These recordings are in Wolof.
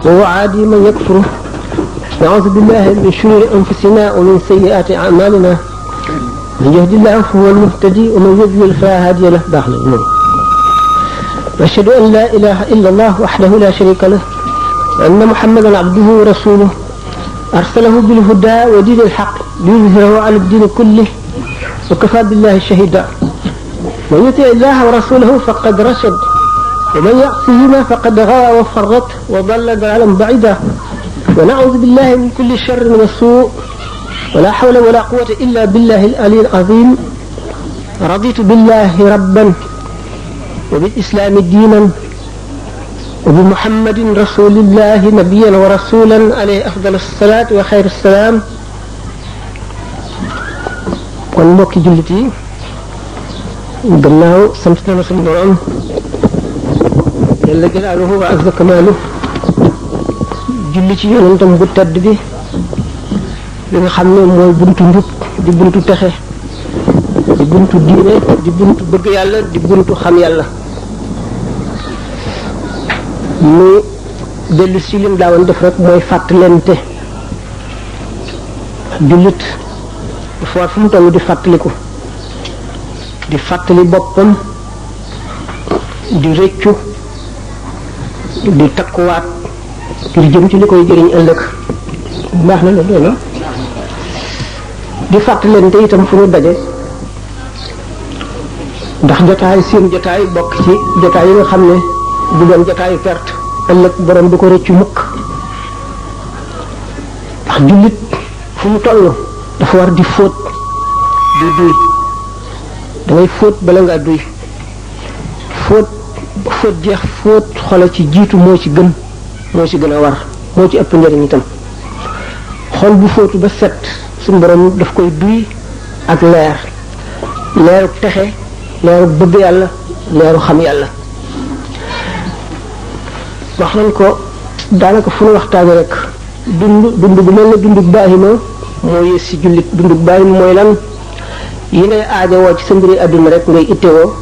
وهو عادي من يكفره. نعوذ بالله من شرور أنفسنا ومن سيئات أعمالنا من يهد الله فهو المهتدي ومن يضلل فلا هادي له. وأشهد أن لا إله إلا الله وحده لا شريك له وأن محمدا عبده ورسوله أرسله بالهدى ودين الحق ليظهره على الدين كله وكفى بالله شهيدا. من يطع الله ورسوله فقد رشد ومن يعصهما فقد غوى وفرط وضل ضلالا بعيدا. ونعوذ بالله من كل شر من السوء ولا حول ولا قوة إلا بالله العلي العظيم. رضيت بالله ربا وبالإسلام دينا وبمحمد رسول الله نبيا ورسولا عليه أفضل الصلاة وخير السلام. kon mbokki jullit yi gannaaw sant na suñu borom jalla jalaaluhu wa azza kamaaluhu julli ci yonentam bu tedd bi li nga xam ne mooy buntu njub di buntu texe di buntu diine di buntu bëgg yàlla di buntu xam yàlla. mu dellu si lim daawoon def rek mooy fàttalente. jullit dafa fu mu toll di fàttaliku di fàttali boppam di rëccu di takkuwaat ngir jëm ci li koy jëriñ ëllëg. baax na la doona di fàttalente itam fu ñu daje ndax jotaay seen jotaay bokk ci jotaay yi nga xam ne du doon jotaayu perte ëllëg borom du ko rëccu mukk. ndax jullit fu mu toll dafa war di fóot di duy. dangay fóot bala ngaa duy. fóot jeex fóot xolo ci jiitu moo ci gën a war moo ci ëpp njëriñ itam. xol bu fóotu ba set suñu borom daf koy duy ak leeru texe leeru bëgg yàlla leeru xam yàlla. wax nañ ko daanaka fu nu waxtaane rek dund bu mel ne dundug baahima moo yées ci jullit. dundug baahima mooy lan? yi ngay aajowoo ci sa mbiri àdduna rek ngay ittewoo.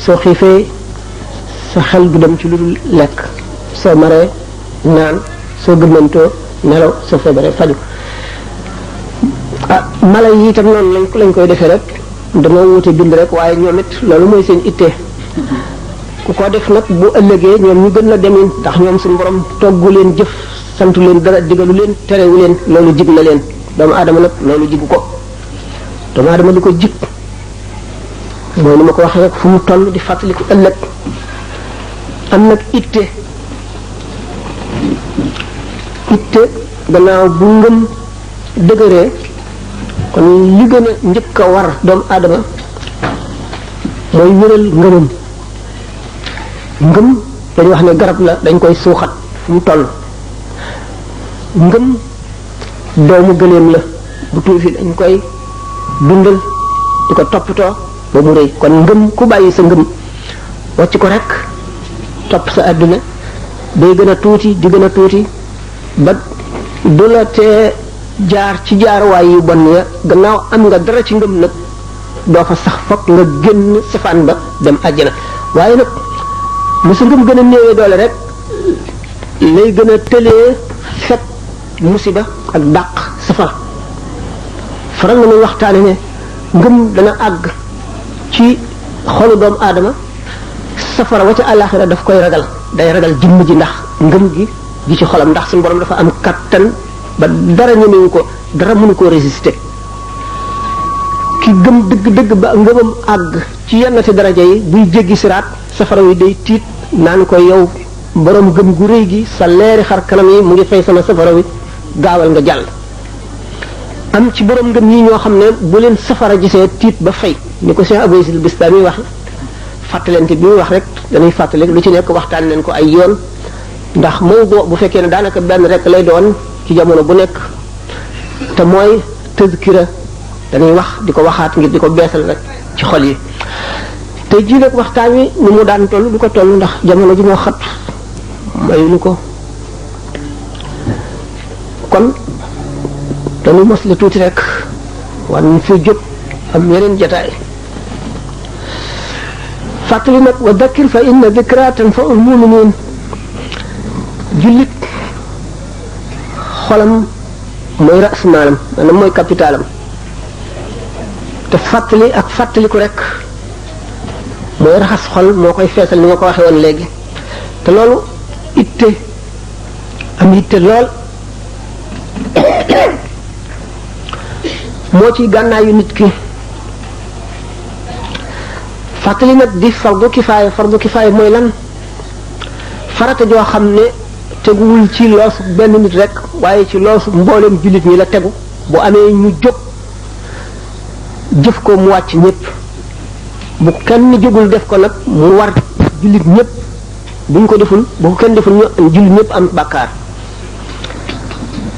soo xiifee sa xel du dem ci lu dul lekk, soo maree naan, soo gëmmantoo nelaw, soo feebaree faju. mala yi itam noonu lañ koy defee rek, dañoo wute bind rek, waaye ñoom it loolu mooy seen ittee. ku ko def nag bu ëllëgee ñoom ñu gën la demin, ndax ñoom suñu borom toggu leen jëf, santu leen dara, digalu leen, terewu leen, loolu jig na leen. doomu aadama nag loolu jigu ko. doomu aadama li ko jig mooy ni ma ko waxee rek, fu mu toll di fàttaliku ëllëg, am nag itte gannaaw bu ngëm dëgëree, kon li gën a njëkk a war doomu aadama mooy wéral ngëmam. ngëm dañu wax ne garab la, dañ koy suuxat fu mu toll. ngëm doomu gëléem la, bu tuuti dañ koy dundal di ko toppatoo ba mu rëy. kon ngëm ku bàyyi sa ngëm wàcc ko rek topp sa àdduna, day gën a tuuti di gën a tuuti ba du la tee jaar ci jaaruwaay yu bon ya. gannaaw am nga dara ci ngëm nag doo fa sax fokk nga génn safaan ba dem àjjana. waaye nag lu sa ngëm gën a néewee doole rek lay gën a tëlee fekk musiba ak dàq safara. faral na muy waxtaane ne ngëm dana àgg ci xolu doomu aadama, safara wa ca àllaaxira daf koy ragal, day ragal jëmm ji ndax ngëm gi ci xolam, ndax suñu borom dafa am kattan ba dara ñemewu ko, dara mënu koo résister. ki gëm dëgg-dëgg ba ngëmam àgg ci yennati daraja yi, buy jéggi siraat safara wi day tiit naan ko yow borom gëm gu rëy gi, sa leeri xar kanam yi mu ngi fay sama safara wi, gaawal nga jàll. am ci borom ngëm yi ñoo xam ne bu leen safara gisee tiit ba fay, ni ko Cheikh Abou Yazid Bistami wax. fàttalante bi muy wax rek dañuy fàttali lu ci nekk waxtaan leen ko ay yoon, ndax mawdu bu fekkee ne daanaka benn rek lay doon ci jamono bu nekk, te mooy tazkira, dañuy wax di ko waxaat ngir di ko beesal rek ci xol yi. te ji nag waxtaan wi ni mu daan toll du ko toll, ndax jamono ji moo xat mayuñu ko. kon dañuy mos la tuuti rek war nañ fi jóg am yeneen jataay. fàttali nag wa dakkir fa inna dikra tanfa'ul mu'minin. jullit xolam mooy rasmaalam maanaam mooy capitalam te fàttali ak fàttaliku rek mooy raxas xol moo koy feesal ni nga ko waxee woon léegi te loolu itte am itte lool moo ci gànnaayu nit ki fàttali nag di fardu kifaaya mooy lan farata joo xam ne teguwul ci loosu benn nit rek waaye ci loosu mbooleem jullit ñi la tegu bu amee ñu jóg jëf ko mu wàcc ñëpp bu kenn jógul def ko nag mu war jullit ñëpp buñ ko deful bu ko kenn deful ñu jullit ñëpp am bàkkaar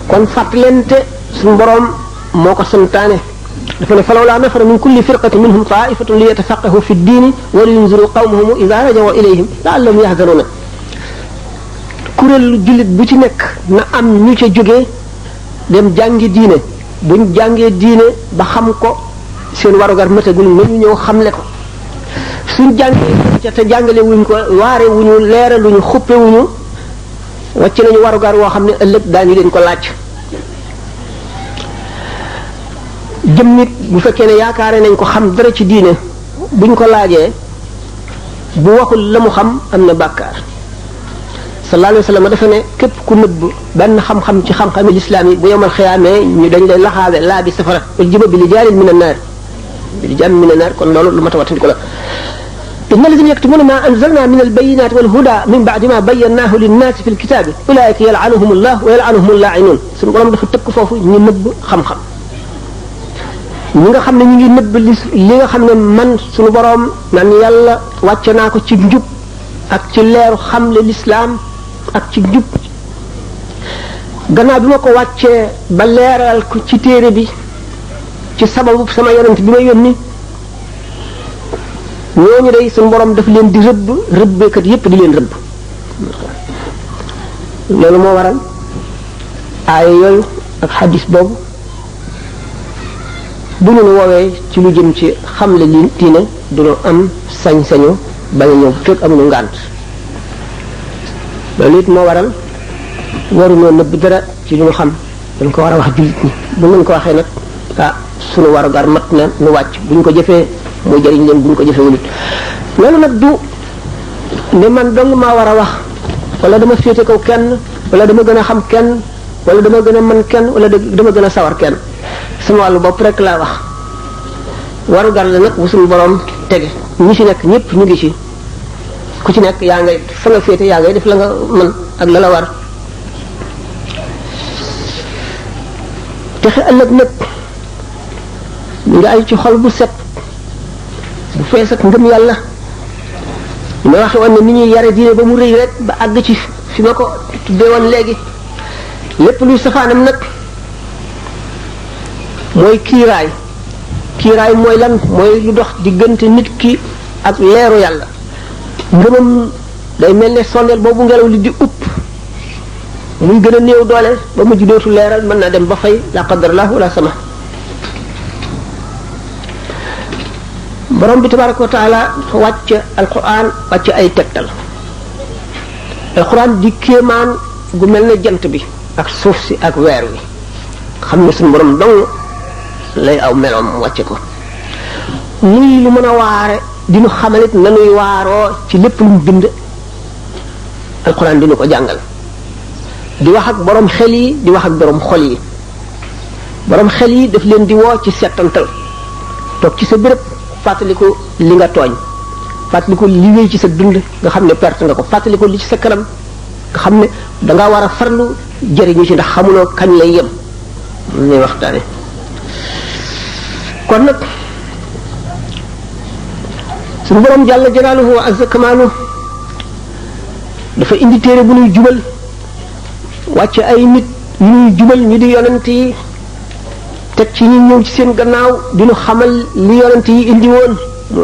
kon fàttalente suñu boroom moo ko santaane dafa ne falawlaa nafara min kulli firqatin minhum taifatun li yatafaqahu fi ddiini wa liyunziru qawmahum ida rajaw ilayhim laallahum yahzaruna kuréel jullit bu ci nekk na am ñu ca jógee dem jàngi diine buñ jàngee diine ba xam ko seen warugar mëtagul nañu ñëw xamle ko suñ jàngee ca te jàngale wuñ ko waare wuñu leeraluñu xuppe wuñu wàcc nañu warugar woo xam ne ëllëg daañu leen ko laaj jëm nit bu fekkee ne yaakaare nañ ko xam dara ci diine buñ ko laajee bu waxul la mu xam am na bàkkaar sallallahu alayhi wa sallam dafa ne képp ku nëbb benn xam-xam ci xam-xami lislaam yi bu yomal xiyaamee ñu dañ lay laxaabe laa bi safara wal jiba bi li jaalin min annaar bi li jaalin min annaar kon loolu lu ma tawatin ko la inna alladhina yaktumuna ma anzalna min albayinati wal huda min ba'di ma bayyanahu linnaasi fi lkitaabi ulaika yal'anuhum allah wa yal'anuhum allaa'inun suñu borom dafa tëkk foofu ñu nëbb xam-xam ñi nga xam ne ñu ngi nëbb li nga xam ne man suñu borom naan yàlla wàcce naa ko ci njub ak ci leeru xamle lislaam ak ci njub gannaaw bi ma ko wàccee ba leeral ko ci téere bi ci sababu sama yonent bi ma yónni ñooñu day suñu borom daf leen di rëbbeekat yépp di leen rëbb loolu moo waral aaya yooyu ak xadis boobu bu ñu woowee ci lu jëm ci xamle li diine duñu am sañ-sañu bañ a ñëw fekk amuñu ngànt loolu it moo waral waruñoo nëbb dara ci lu ñu xam dañ ko war a wax jullit ñi bu ngeen ko waxee nag sunu warugar mat na nu wàcc bu ñu ko jëfee muy jëriñ leen bu ñu ko jëfee wulit loolu nag du ne man dong maa war a wax wala dama féete kaw kenn wala dama gën a xam kenn wala dama gën a mën kenn wala dama gën a sawar kenn sama wàllu bopp rek laa wax warugar la nag bu suñu borom tege ñi ci nekk ñëpp ñu ngi ci ku ci nekk yaa ngay fa nga féete yaa ngay def la nga mën ak la la war texe ëllëg nag ñu ngi ay ci xol bu set bu fees ak ngëm yàlla li ma waxe woon ne ni ñuy yare diine ba mu rëy rek ba àgg ci fi ma ko tuddee woon léegi lépp luy safaanam nag mooy kiiraay mooy lan mooy lu dox diggante nit ki ak leeru yàlla ngëmam day mel ne sondeel boobu ngelaw li di upp muy gën a néew doole ba mujj dootu leeral mën naa dem ba fay la qadarallah wala sama borom bi tabaraka wa taala wàcc alquran wàcc ay tegtal alquran di kéemaan gu mel ne jant bi ak suuf si ak weer wi xam ne suñu borom dong lay aw meloom wàcce ko muy lu mën a waare dinu xamalit nanuy waaroo ci lépp lu mu bind alquran dinu ko jàngal di wax ak borom xel yi di wax ak borom xol yi borom xel yi daf leen di woo ci settantal toog ci sa béréb fàttaliku li nga tooñ fàttaliku li wéy ci sa dund nga xam ne perte nga ko fàttaliku li ci sa kanam nga xam ne danga war a farlu jëriñu ci ndax xamuloo kañ lay yem ñuy waxtaane kon nag suñu borom jàlla jalaaluhu wa azza kamaalu dafa indi téere bu ñuy jubal wàcce ay nit yu ñuy jubal ñu di yonent yi teg ci ñi ñëw ci seen gannaaw dinu xamal li yonent yi indi woon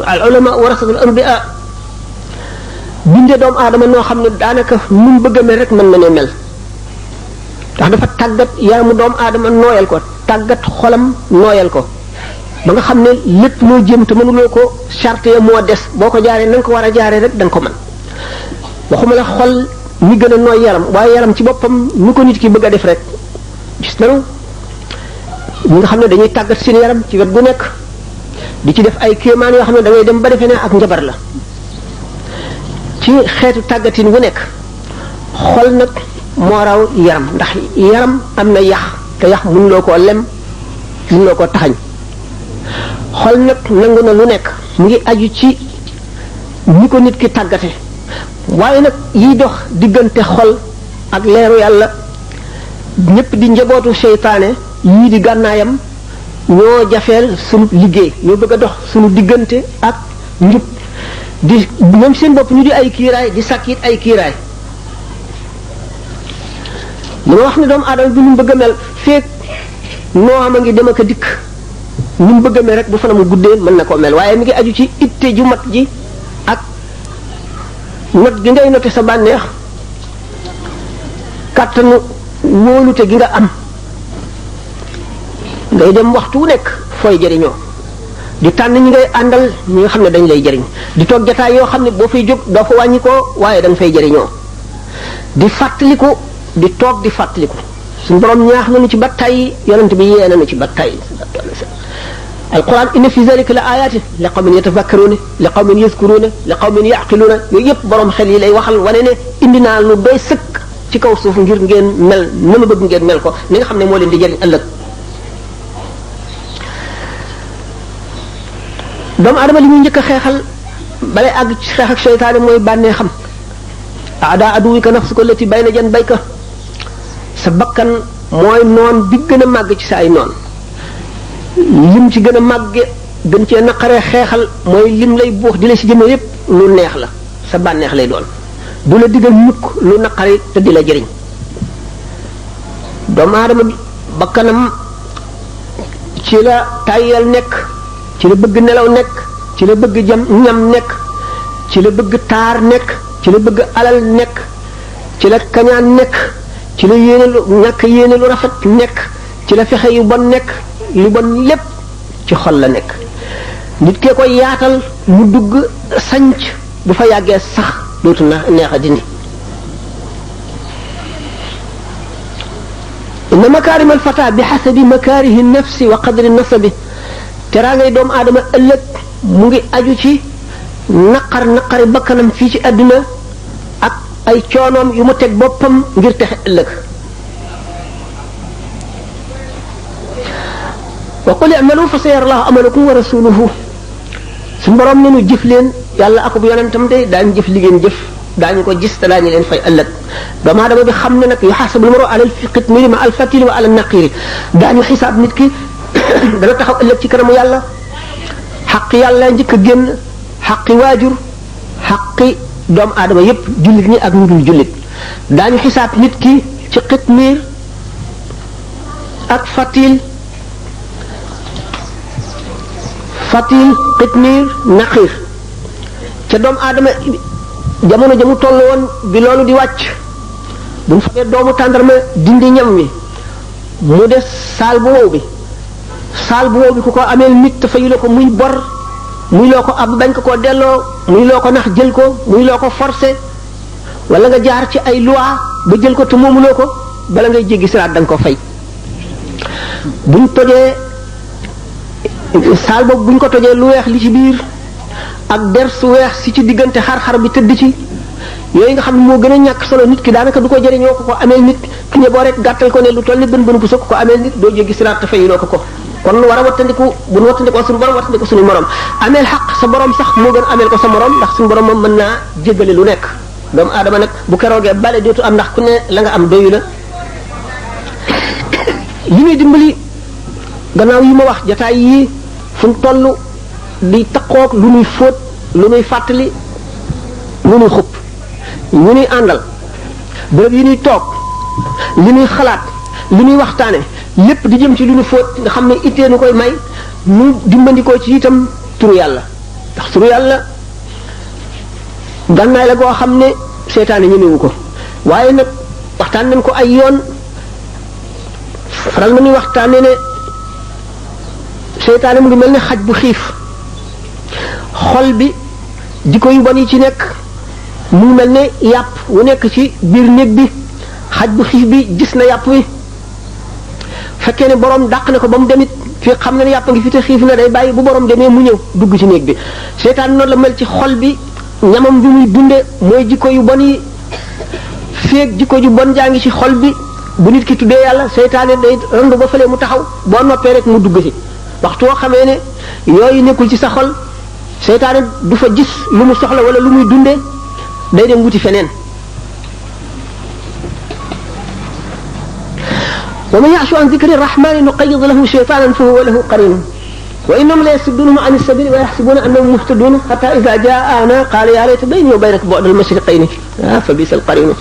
al ulama warasatul anbiya binde doomu aadama noo xam ne daanaka nu mu bëgg a mel rek mën na ne mel ndax dafa tàggat yaramu doomu aadama nooyal ko tàggat xolam nooyal ko ba nga xam ne lépp loo jéem te mënuloo ko charte ya moo des boo ko jaaree na nga ko war a jaaree rek da nga ko mën waxuma la xol mi gën a nooy yaram waaye yaram ci boppam ni ko nit ki bëgg a def rek gis nañu ñi nga xam ne dañuy tàggat seen yaram ci wet gu nekk di ci def ay kéemaan yoo xam ne da ngay dem ba defee ne ak njabar la ci xeetu tàggatin wu nekk xol nag moo raw yaram ndax yaram am na yax te yax mënuloo koo lem mënuloo koo taxañ xol nag nangu na lu nekk mu ngi aju ci ni ko nit ki tàggate waaye nag yiy dox diggante xol ak leeru yàlla ñépp di njabootu seytaane yii di gànnaayam ñoo jafeel sunu liggéey ñoo bëgg a dox sunu diggante ak njub di ñoom seen bopp ñu di ay kiiraay di sàkk it ay kiiraay li ma wax ne doomu aadama bi nu mu bëgg a mel feek noo am a ngi dem ak a dikk ni mu bëgg a mel rek bu fanam mu guddee mën na koo mel waaye mi ngi aju ci itte ju mat ji ak not gi ngay note sa bànneex kàttanu wóolute gi nga am ngay dem waxtu wu nekk fooy jëriñoo di tànn ñi ngay àndal ñi nga xam ne dañ lay jëriñ di toog jataay yoo xam ne boo fay jóg doo fa wàññi ko waaye da nga fay jëriñoo di fàttaliku di toog di fàttaliku suñu borom ñaax nañu ci ba tey yonent bi yee nañu ci ba tey alquran inna fi zalika la ayatin li qawmin yatafakkaruna li qawmin yazkuruna li qawmin yaqiluna yooyu yëpp borom xel yi lay waxal wane ne indi naa lu doy sëkk ci kaw suuf ngir ngeen mel na ma bëgg ngeen mel ko ni nga xam ne moo leen di jëriñ ëllëg doomu adama li muy njëkk a xeexal balay àgg ci xeex ak seytaane mooy bànnee xam aada aduwika nafsuka allati bayna janbayka sa bakkan mooy noon bi gën a màgg ci sa ay noon lim ci gën a màgge gën cee naqaree xeexal mooy lim lay buux di la si jëme yépp lu neex la sa bànneex lay doon du la digal mukk lu naqari te di la jëriñ doomu aadama bi bakkanam ci la tàyyal nekk ci la bëgg nelaw nekk ci la bëgg ñam nekk ci la bëgg taar nekk ci la bëgg alal nekk ci la kañaan nekk ci la yéene lu ñàkk yéene lu rafet nekk ci la fexe yu bon nekk lu bon lépp ci xol la nekk nit kee koy yaatal mu dugg sanc bu fa yàggee sax dootu na neex a dindi inna makarim alfata bi xasabi makarihi nafsi wa qadri nasabi teraa ngay doomu aadama ëllëg mu ngi aju ci naqari bakkanam fii ci àdduna ak ay coonoom yu mu teg boppam ngir texe ëllëg wa qul i'malu fa sayara Allahu amalakum wa rasuluhu su borom ne nu jëf leen yàlla akub yonentam de daañu jëf li ngeen jëf daañu ko gis te daañu leen fay ëllëg doomu aadama bi xam ne nag yuhasabu al-mar'u ala al-qitmiri ma al-fatili wa ala an-naqiri daañu xisaab nit ki dana taxaw ëllëg ci kanamu yàlla xaqi yàlla njëkk a génn xaqi waajur xaqi doomu aadama yépp jullit ñi ak ñu dul jullit daañu xisaab nit ki ci qitmir ak fatil qitmir naqir ca doomu aadama jamono jamu toll woon bi loolu di wàcc bu ñu fabee doomu tàndarma dindi ñam wi mu des saal bu wow bi saal bu wow bi ku ko ameel nit te fayu la ko muy bor muy loo ko ab bañ ko koo delloo muy loo ko nax jël ko muy loo ko forcé wala nga jaar ci ay loi ba jël ko te moomuloo ko bala ngay jéggi siraat da nga ko fay buñ tojee saal boobu buñ ko tojee lu weex li ci biir ak der su weex si ci diggante xar-xar bi tëdd ci yooyu nga xam ne moo gën a ñàkk solo nit ki daanaka du ko jëriñoo ko ameel nit ki ne boo rek gàttal ko ne lu toll ni bën bu sokk ko ameel nit doo jéggi siraat te fayuloo ko kon war a wattandiku bu nu wattandikoo suñu borom wattandiku suñu morom ameel xaq sa borom sax moo gën ameel ko sa morom ndax suñu borom moom mën naa jéggale lu nekk doomu aadama nag bu keroogee bale dootu am ndax ku ne la nga am doyu la li muy dimbali gannaaw yi ma wax jataay yii fu mu toll di taqoog lu nuy fóot lu nuy fàttali lu nuy xupp ñu nuy àndal bërëb yi nuy toog li nuy xalaat li nuy waxtaane lépp di jëm ci lu nu fóot nga xam ne ittee nu koy may nu dimbandikoo ci itam turu yàlla ndax turu yàlla gànnaay la goo xam ne seetaane ñemewu ko waaye nag waxtaan nañ ko ay yoon faral nañuy waxtaane ne seetaane mu ngi mel ne xaj bu xiif xol bi jikko yu bon yi ci nekk mu ngi mel ne yàpp wu nekk ci biir néeg bi xaj bu xiif bi gis na yàpp wi fekkee ne borom dàq na ko ba mu demit fii xam na ne yàpp ngi fi te xiif na day bàyyi bu borom demee mu ñëw dugg ci néeg bi seytaan noonu la mel ci xol bi ñamam bi muy dunde mooy jikko yu bon yi feeg jikko ju bon jaa ngi ci xol bi bu nit ki tuddee yàlla seytaane day randu ba fële mu taxaw boo noppee rek mu dugg ci waxtu woo xamee ne yooyu nekkul ci sa xol seytaane du fa gis lu mu soxla wala lu muy dunde day dem wuti feneen wa man ya'shu an dhikri rahmani nuqayyid lahu shaytanan fa huwa lahu qarin wa innahum la yasuddunahum an as-sabili wa yahsabuna annahum muhtadun hatta idha ja'ana qala ya layta bayni wa baynaka bu'da al-mashriqayn fa bisa al-qarin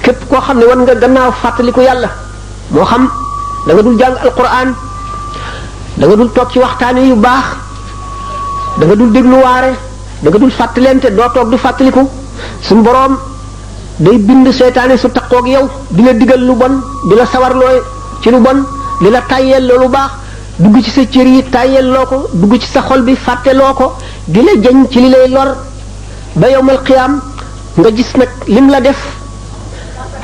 képp koo xam ne war nga gannaaw fàttaliku yàlla moo xam da nga dul jàng alquran da nga dul toog ci waxtaan yu baax da nga dul déglu waare da nga dul fàttalente doo toog du fàttaliku suñu boroom day bind seytaane su taqoog yow di la digal lu bon di la sawarloo ci lu bon di la tàyyeel lu baax dugg ci sa cër yi tàyyeel loo ko dugg ci sa xol bi fàtteloo ko di la jëñ ci li lay lor ba yawmal qiyaam nga gis nag lim la def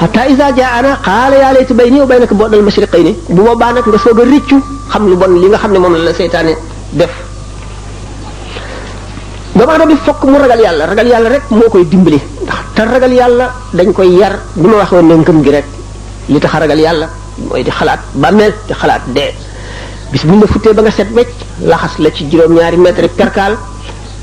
hatta iza jaa'ana qaala yaa layta bayni wa baynaka bu'dal mashriqayni bu boobaa nag nga soog a rëccu xam lu bon li nga xam ne moom la seytaane def doomu aadama bi fokk mu ragal yàlla rek moo koy dimbali ndax te ragal yàlla dañ koy yar bi ma waxoon ne ngëm gi rek li tax a ragal yàlla mooy di xalaat bàmmeel di xalaat dee bis buñ la futtee ba nga set wecc laxas la ci juróom-ñaari mètre perkaal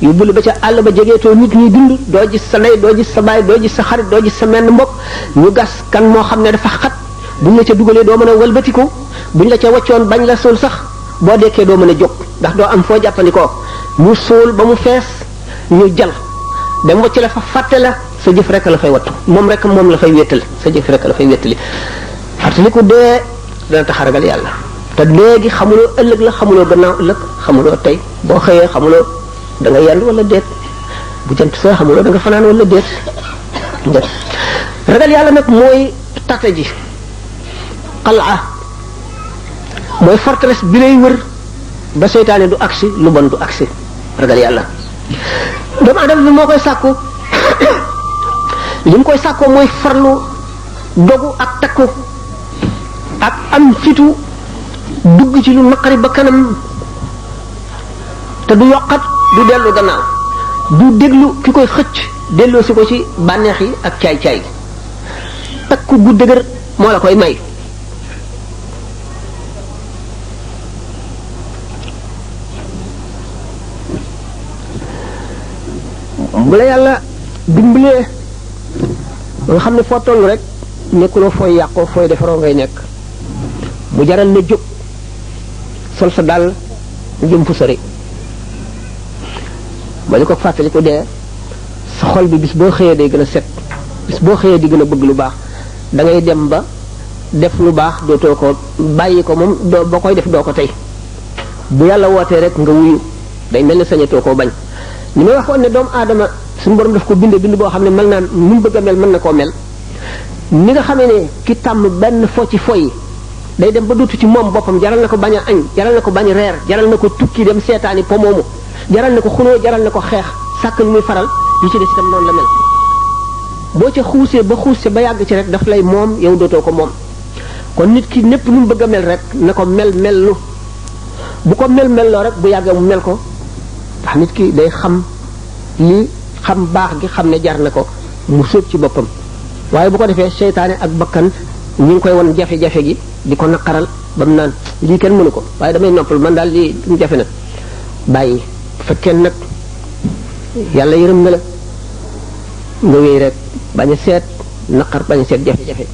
yóbbu la ba ca àll ba jegeetoo nit ñuy dund doo gis sa ndey doo gis sa baay doo gis sa xarit doo gis sa menn mbokk ñu gas kan moo xam ne dafa xat buñ la ca dugalee doo mën a walbatiku buñ la ca waccoon bañ la suul sax boo dekkee doo mën a jóg ndax doo am foo jàppandikoo ñu suul ba mu fees ñu jal dem wacc la fa fàtte la sa jëf rek la fay wattu moom rek moom la fay wéttal sa jëf rek la fay wéttali fàttaliku dee dana tax a ragal yàlla te léegi xamuloo ëllëg la xamuloo gannaaw ëllëg xamuloo tey boo xëyee xamuloo da nga yendu wala déet bu jant soo xamuloo da nga fanaan wala déet ragal yàlla nag mooy tata ji qal'a mooy forteresse bi lay wër ba seytaane du agsi lu bon du agsi ragal yàlla doomu adama bi moo koy sàkku li mu koy sàkkoo mooy farlu dogu ak takku ak am fitu dugg ci lu naqari ba kanam te du yokkat du dellu gannaaw du déglu ki koy xëcc delloo si ko ci bànneex yi ak caay-caay takku gu dëgër moo la koy may bu la yàlla dimbalee ba nga xam ne foo toll rek nekkuloo fooy yàqoo fooy defaroo ngay nekk mu jaral na jóg sol sa dàll jëm fu sori ba li ko fàttali ko dee sa xol bi bis boo xëyee day gën a set bis boo xëyee di gën a bëgg lu baax da ngay dem ba def lu baax dootoo ko bàyyi ko moom doo boo koy def doo ko tey bu yàlla wootee rek nga wuyu day mel ni sañatoo koo bañ ni may waxoon ne doomu aadama suñu borom daf ko bind boo xam ne mel naan nu mu bëgg a mel mën na koo mel ni nga xamee ne ki tàmm benn fo ci foy day dem ba dootu ci moom boppam jaral na ko bañ a añ jaral na ko bañ a reer jaral na ko tukki dem seetaani po moomu jaral na ko xuloo jaral na ko xeex sàkk lu muy faral yi ci des itam noonu la mel boo ca xuusee ba yàgg ci rek daf lay moom yow dootoo ko moom kon nit ki népp nu mu bëgg a mel rek na ko mel lu bu ko mel loo rek bu yàggee mu mel ko ndax nit ki day xam li xam baax gi xam ne jar na ko mu sóob ci boppam waaye bu ko defee seytaane ak bakkan ñu ngi koy won jafe-jafe gi di ko naqaral ba mu naan lii kenn mënu ko waaye damay noppal man daal lii mu jafe na bàyyi fekkee nag yàlla yërëm na la nga wéy rek bañ a seet naqar bañ a seet jafe-jafe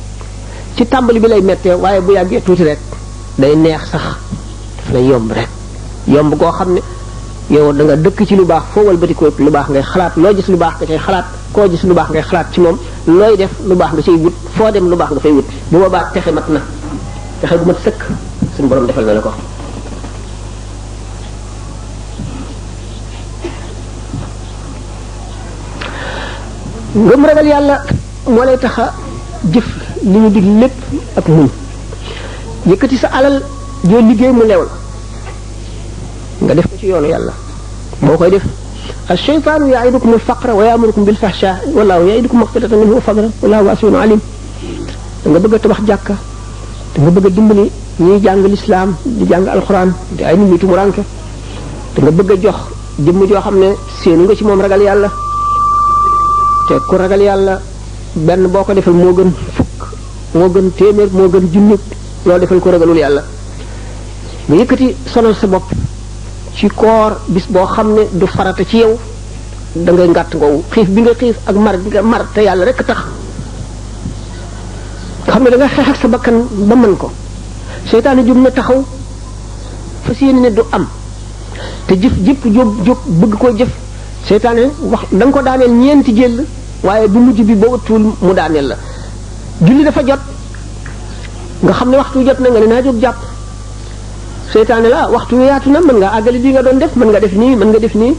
ci tàmbali bi lay mettee waaye bu yàggee tuuti rek day neex sax daf lay yomb rek yomb koo xam ne yow da nga dëkk ci lu baax foo walbati ko lu baax ngay xalaat loo gis lu baax nga cay xalaat koo gis lu baax ngay xalaat ci moom looy def lu baax nga cay wut foo dem lu baax nga fay wut bu boobaa texe mat na texe bu mat sëkk suñu borom defal na la ko ngëm ragal yàlla moo lay tax a jëf li ñu dig lépp ak muñ yëkkati sa alal joo liggéey mu leew la nga def ko ci yoonu yàlla boo koy def الشيطان يعيدكم الفقر ويأمركم بالفحشاء والله يعيدكم مغفرة منه وفضلا والله واسع عليم nga bëgg tabax jàkka te nga bëgg a dimbali ñuy jàng lislaam di jàng alxuraan di ay nit ñu tumuranke te nga bëgg a jox jëmm joo xam ne séenu nga ci moom ragal yàlla te ku ragal yàlla benn boo ko defal moo gën fukk moo gën téeméer moo gën junni loo defal ko ragalul yàlla nga yëkkati sonal sa bopp ci koor bis boo xam ne du farata ci yow da ngay ngàtt ngoowu xiif bi nga xiif ak mar bi nga mar te yàlla rek tax xam ne da nga xeex ak sa bakkan ba mën ko seytaane jub na taxaw fas yéene ne du am te jëf jëpp jóg bëgg koo jëf seytaane wax da nga ko daaneel ñeenti jël waaye bu mujj bi boo ëttuwul mu daaneel la julli dafa jot nga xam ne waxtu jot na nga ne naa jóg jàpp seytaane la waxtu wi yaatu na mën nga àggali bi nga doon def mën nga def nii mën nga def nii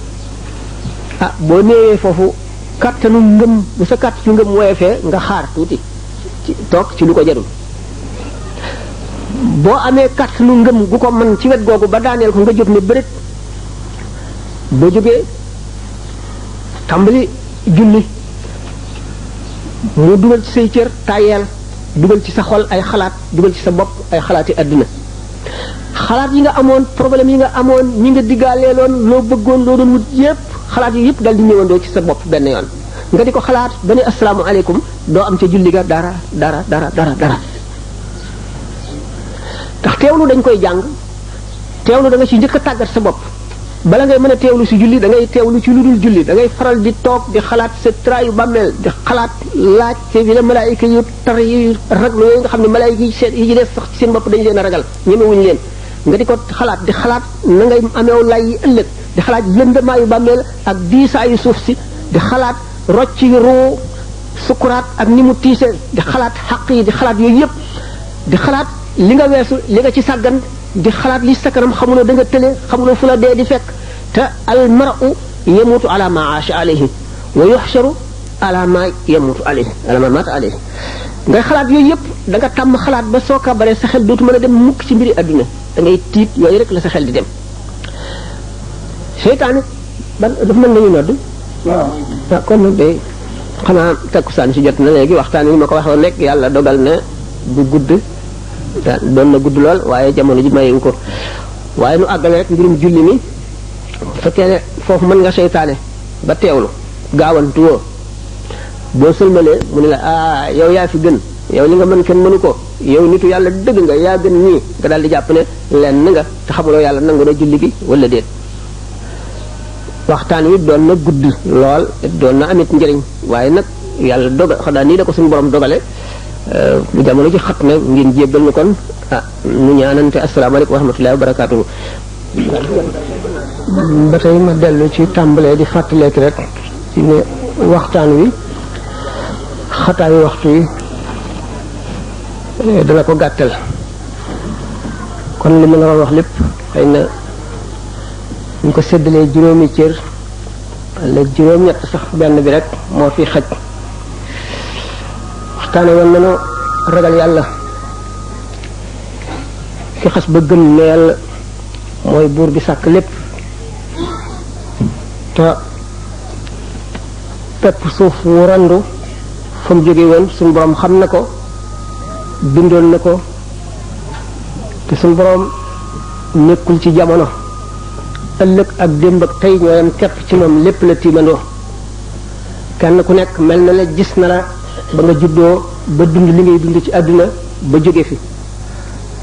ah boo néewee foofu kàttanu ngëm bu sa kàttanu ngëm woyefee nga xaar tuuti ci toog ci lu ko jarul boo amee kàttanu ngëm gu ko mën ci wet googu ba daaneel ko nga jóg ne bërit boo jógee tàmbali julli mu dugal ci say cër tàyyeel dugal ci sa xol ay xalaat dugal ci sa bopp ay xalaati àddina xalaat yi nga amoon problème yi nga amoon ñi nga diggaaleeloon loo bëggoon loo doon wut yépp xalaat yi yépp dal di ñëwandoo ci sa bopp benn yoon nga di ko xalaat ba ne asalaamaaleykum doo am ca julli ga dara ndax teewlu dañ koy jàng teewlu da nga ci njëkk a tàggat sa bopp bala ngay mën a teewlu si julli da ngay teewlu ci lu dul julli da ngay faral di toog di xalaat sa traayu bàmmeel di xalaat laaj te bi la malaayika yu tar yu raglu yooyu nga xam ne malaayika yi seen yi ci des sax ci seen bopp dañu leen a ragal ñemewuñu leen nga di ko xalaat di xalaat na ngay ameew lay yi ëllëg di xalaat lëndamaayu bàmmeel ak diisaayu suuf si di xalaat rocci ruu sukuraat ak ni mu tiise di xalaat xaq yi di xalaat yooyu yëpp di xalaat li nga weesu li nga ci sàggan di xalaat li sa kanam xamuloo da nga tële xamuloo fu la dee di fekk te al mar'u yamutu ala ma aasha alayhi wa yuxsharu ala ma yamutu alayhi ala ma mata alayhi ngay xalaat yooyu yëpp da nga tàmm xalaat ba soo kabaree sa xel dootu mën a dem mukk ci mbiri adduna da ngay tiit yooyu rek la sa xel di dem seytaane ban dafa mën nañu nodd waaw kon nag day xanaa takkusaan si jot na léegi waxtaan wi ma ko waxoon rek yàlla dogal na bu gudd doon na gudd lool waaye jamono ji mayewu ko waaye nu àggale rek mbirum julli mi fekkee ne foofu mën nga seytaane ba teewlu gaawantu woo boo sëlmalee mu ne la ah yow yaa fi gën yow li nga mën kenn mënu ko yow nitu yàlla dëgg nga yaa gën ñii nga daal di jàpp ne lenn nga te xamuloo yàlla nangu na julli gi wala déet waxtaan wi doon na gudd lool doon na amit njëriñ waaye nag yàlla dogal xanaa nii da ko suñu borom dogale bu jamono ji xat na ngeen jéggal ñu kon ah nu ñaanante asalaamaaleykum wa rahmatullahi wa barakaatuhu ba tey ma dellu ci tàmbalee di fàttaleeki rek ci ne waxtaan wi xataayu waxtu yi dana ko gàttal kon li ma la wax lépp xëy na ñu ko séddalee juróomi cër wala juróom-ñett sax benn bi rek moo fi xaj waxtaane woon nañu ragal yàlla ki xas ba gëm ne yàlla mooy buur bi sàkk lépp te pepp suuf wu randu fa mu jóge woon suñu borom xam na ko bindoon na ko te suñu borom nekkul ci jamono ëllëg ak démb ak tey ñoo yam kepp ci moom lépp la tiimandoo kenn ku nekk mel na la gis na la ba nga juddoo ba dund li ngay dund ci àdduna ba jóge fi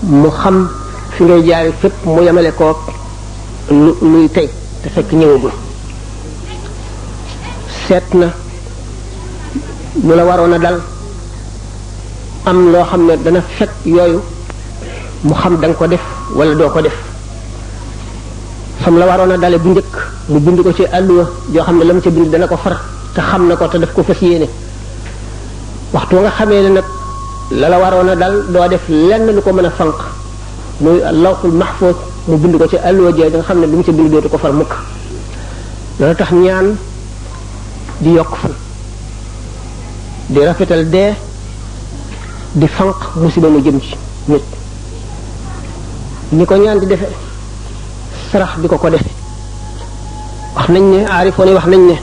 mu xam fi ngay jaari fépp mu yemale koog luy tey te fekk ñëwagul seet na lu la waroon a dal am loo xam ne dana fekk yooyu mu xam da nga ko def wala doo ko def fam la waroon a dale bu njëkk mu bind ko ci àlluwa joo xam ne la mu ca bind dana ko far te xam na ko te daf ko fas yéene waxtu nga xamee ne nag la la waroon a dal doo def lenn lu ko mën a fanq muy lawxul mahfuz mu bind ko ci àlluwa joo nga xam ne lu mu ca bind dootu ko far mukk loolu tax ñaan di yokk fan di rafetal dee di fanq musiba mu jëm ci nit ni ko ñaan di defe sarax di ko ko defe wax nañ ne aarifoon yi wax nañ ne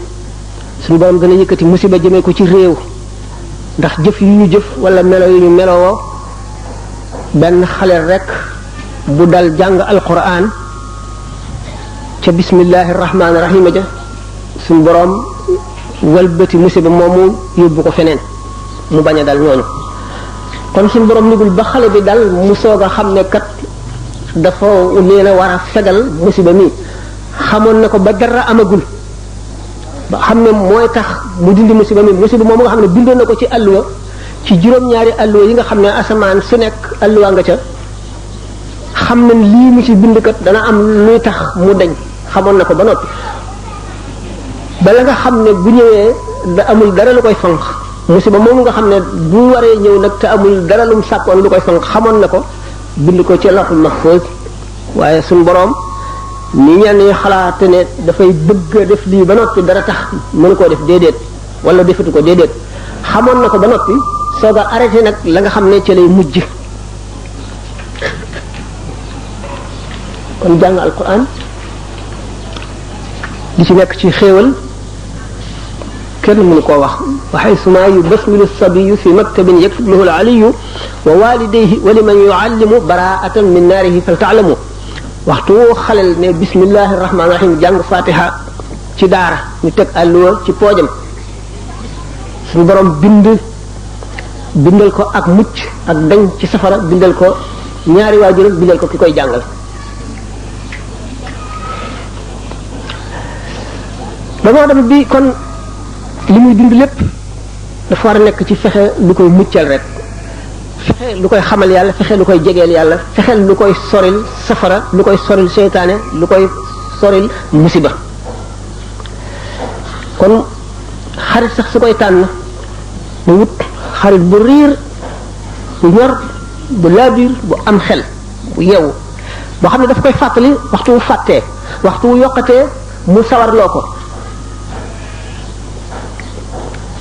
suñu borom dana yëkkati musiba jëmee ko ci réew ndax jëf yu ñu jëf wala melo yu ñu melowoo benn xale rek bu dal jàng alquran ca bismillahi rahmaani rahim ja suñ boroom walbati musiba moomu yóbbu ko feneen mu bañ a dal ñooñu kon suñ boroom nigul ba xale bi dal mu soog a xam ne kat dafa leen a war a fegal musiba mi xamoon na ko ba dara amagul ba xam ne mooy tax mu dindi musiba mi musiba moomu nga xam ne bindoon na ko ci àlluwa ci juróom-ñaari àlluwa yi nga xam ne asamaan su nekk àlluwa nga ca xam ne lii mu ci bind kat dana am luy tax mu dañ xamoon na ko ba noppi bala nga xam ne bu ñëwee da amul dara lu koy fanq musiba moomu nga xam ne bu waree ñëw nag te amul dara lum sàkkoon lu koy fanq xamoon na ko bind ko ci lawhul mahfuz waaye suñ boroom ni ñenn ñi xalaate ne dafay bëgg a def lii ba noppi dara tax mënu koo def déedéet wala defatu ko déedéet xamoon na ko ba noppi soog a arrêté nag la nga xam ne ci lay mujj kon jàng alquran li ci nekk ci xéewal kenn mënu koo wax wa xaysuma yubasmilu sabiyu fi maktabin yaktub lahu alaliyu wa walidayhi wa liman yuallimu baraatan min naarihi fal taalamu waxtu woo xalel ne bismillahi rahmaani rahim jàng fatiha ci daara ñu teg àlluwa ci poojam suñu borom bindal ko ak mucc ak dañ ci safara bindal ko ñaari waajuram bindal ko ki koy jàngal doomu aadama bi kon li muy dund lépp dafa war a nekk ci fexe lu koy muccal rek fexe lu koy xamal yàlla fexe lu koy jegeel yàlla fexe lu koy soril safara lu koy soril seytaane lu koy soril musiba kon xarit sax su koy tànn mu wut xarit bu riir bu ñor bu laabiir bu am xel bu yeewu boo xam ne daf koy fàttali waxtu wu fàttee waxtu wu yokkatee mu sawarloo ko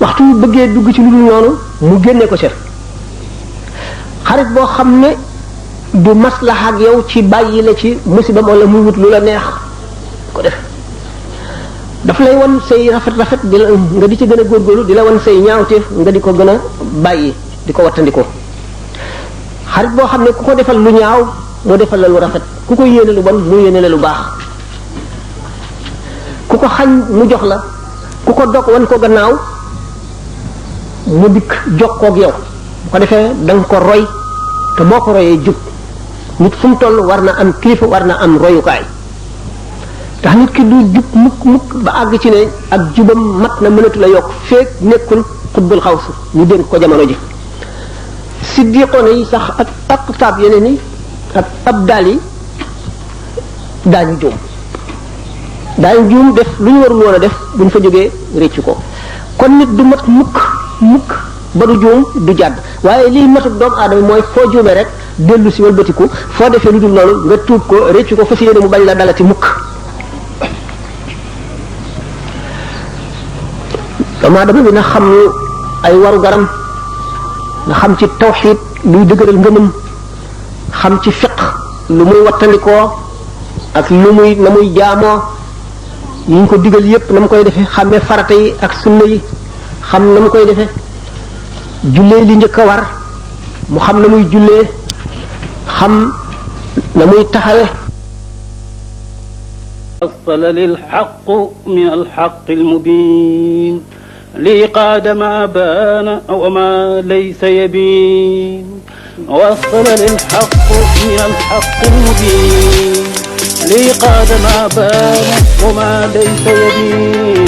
waxtu wu bëggee dugg ci lu dul noonu mu génne ko ca xarit boo xam ne du maslaha ak yow ci bàyyi la ci musiba wala muy wut lu la neex ko def daf lay wan say rafet di la nga di ci gën a góorgóorlu di la wan say ñaawteef nga di ko gën a bàyyi di ko wattandikoo xarit boo xam ne ku ko defal lu ñaaw mu defal la lu rafet ku ko yéene lu bon mu yéene la lu baax ku ko xañ mu jox la ku ko dog wan ko gannaaw mu dikk jokkoog yow bu ko defee da nga ko roy te boo ko royee jub nit fu mu toll war na am kilifa war na am royukaay tax nit ki du jub mukk ba àgg ci ne ak jubam mat na mënatu la yokk feek nekkul xutbul xawsu ñu dénk ko jamono ji siddiqoona yi sax ak aqtaab yeneen yi ak abdal yi daañu juum def lu ñu warul woon a def bu ñu fa jógee réccu ko kon nit du mat mukk ba du juum du jàdd waaye liy matuk doomu aadama mooy foo juumee rek dellu si walbatiku foo defee lu dul loolu nga tuub ko réccu ko fas yéene mu bañ la dalati mukk doomu aadama bi na xam ay waru garam na xam ci tawxiid luy dëgëral ngëmam xam ci fiq lu muy wattandikoo ak lu muy na muy jaamoo yi ñu ko digal yépp na mu koy defee xàmmee farata yi ak sunna yi xam na mu koy defee jullee li njëkk a war mu xam na muy jullee xam na muy taxawe وصل للحق من الحق المبين لي قاد ما بان وما ليس يبين وصل للحق من الحق المبين لي قاد ما بان وما ليس يبين